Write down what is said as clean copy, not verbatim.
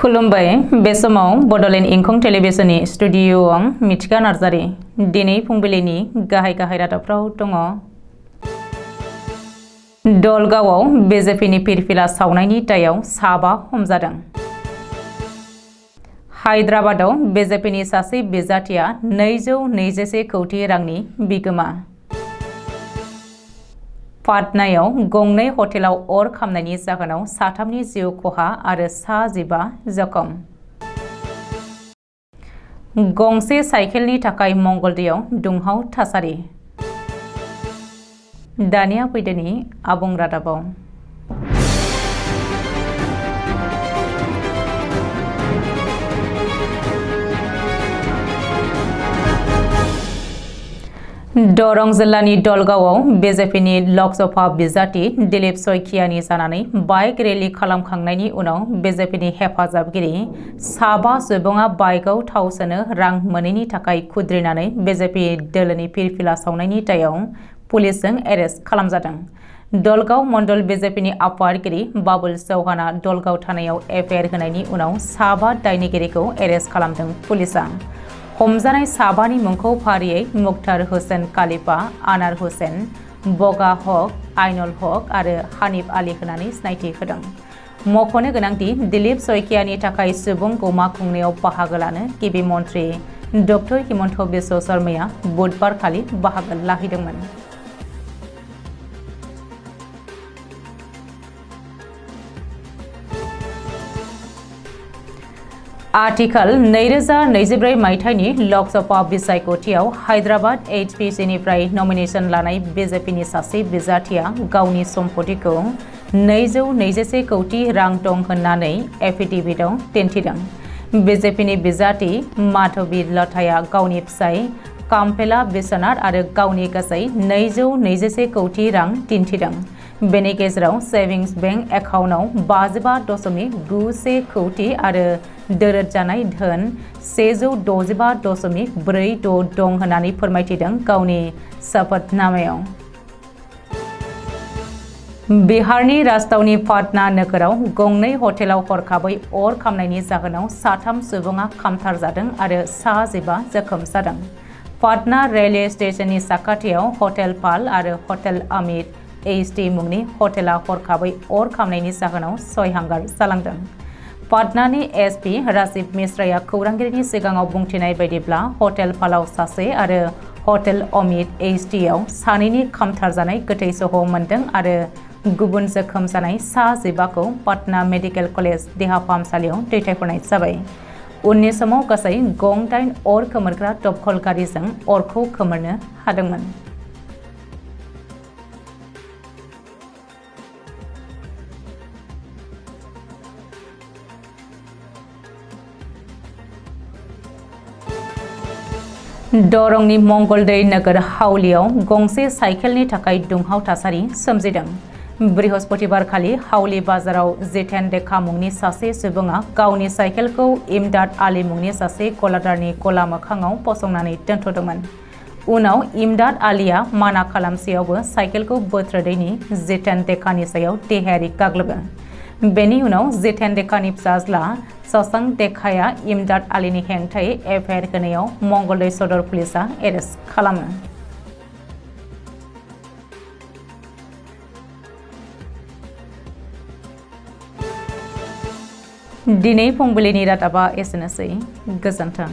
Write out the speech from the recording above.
खुलुमबाय बे समाव बडोलेण्ड इंखं टेलिभिजननि स्टुडिय'आव आं मिथिका नार्जारि दिनै फुंबिलिनि गाहाय रादाबफ्राव दङ। दलगावआव बिजेपिनि फिरफिला सावनायनि दायाव 7 हमजादों। हायद्राबादाव बिजेपिनि सासे बिजाथिया 221 कौटि रांनि बिगोमा। पाटनायाव गंनै हटेलाव अर खामनायनि जाहोनाव 3नि जिउ खहा आरो 15 जखम। गंसे साइकेलनि थाखाय मंगलदैयाव दुंहाव थासारि। दानिया फैदोनि आबुं रादाबाव। दरं जिल्लानि दलगावआव बिजेपिनि लकसभा बिजाथि दिलीप शइकियानि जानानै बाइक रेली खालामखांनायनि उनाव बिजेपिनि हेफाजाबगिरि 7 सुबुङा बाइकआव थाव सोनो रां मोनैनि थाखाय खुद्रिनानै बिजेपि दोलोनि फिरफिला सावनायनि दायाव पुलिसजों एरेस्ट खालामजादों। दलगाव मण्डल बिजेपिनि आफादगिरि बाबुल चौहाना दलगाव थानायाव एफआइआर होनायनि उनाव 7 दायनिगिरिखौ एरेस्ट खालामदों पुलिसआ। हमजानाय 7नि मुंखौ फारियै मुख्तार हुसैन कालिफा, आनार हुसैन, बगा हक, आइनुल हक आरो हानिफ आली होनानै सिनायथि होदों। मख'नो गोनांदि दिलीप शइकियानि थाखाय सुबुं गौमा खुंनायाव बाहागो लानो गिबि मन्त्रि डक्टर हिमन्त बिश्व शर्माया बुधबार खालि बाहागो लाहैदोंमोन। आथिखाल 2024 मायथाइनि लकसभा बिसायख'थियाव हायद्राबाद HPCनिफ्राय नमिनेशन लानाय बिजेपिनि सासे बिजाथिया गावनि सम्पतिखौ 221 कौटि रां दं होननानै एफिडेभिटआव दिन्थिदों। बिजेपिनि बिजाथि माधबी लताया गावनि फिसाय कामपेला बिश्वनाथ आरो गावनि गासै 221 कौटि रां दिन्थिदों। बेनि गेजेराव सेविंस बैंक एकाउन्टआव 55.91 कौटि आरो दोरद जानाय धोन 165.46 दं होननानै फोरमायथिदों गावनि शपथनामायाव। बिहारनि राजथावनि पाटना नोगोराव गंनै हटेलाव हरखाबै अर खामनायनि जाहोनाव 3 सुबुङा खामथारजादों आरो 15 जखम जादों। पाटना रेलवे स्टेशननि साखाथियाव हटेल पाल आरो हटेल अमित HD मुंनि हटेला हरखाबै अर खामनायनि जाहोनाव सयहांगार जालांदों। पाटनानि SP राजीव मिश्राया खौरांगिरिनि सिगाङाव बुंथिनाय बायदिब्ला हटेल पालाव सासे आरो हटेल अमित HDआव 2नि खामथारजानाय गोथै सह मोन्दों आरो गुबुन जोखोम जानाय 15खौ पाटना मेडिकेल कलेज देहा फाहामसालियाव दैथायहरनाय जाबाय। उननि समाव गासै गं 8 अर खोमोरग्रा दमखल गारिजों अरखौ खोमोरनो हादोंमोन। दरंनि मंगलदै नोगोर हावलियाव गंसे साइकेलनि थाखाय दुंहाव थासारि सोमजिदों। बृहस्पतिबारखालि हावली बाजाराव जितेन देखा मुंनि सासे सुबुङा गावनि साइकेलखौ इमदाद आली मुंनि सासे गलादारनि गला मोखाङाव फसंनानै दोनथ'दोंमोन। उनाव इमदाद आलीया माना खालामसेयावबो साइकेलखौ बोथ्रोदैनि जितेन देखानि सायाव देहायारि गाग्लोबो। बेनि उनाव जितेन देखानि फिसाज्ला शशांक देखाया इमदाद आलीनि हेंथायै एफआइआर होनायाव मंगलदै सदर पुलिसआ एरेस्ट खालामो। दिनै फुंबिलिनि रादाबा एसेनोसै। गोजोन्थों।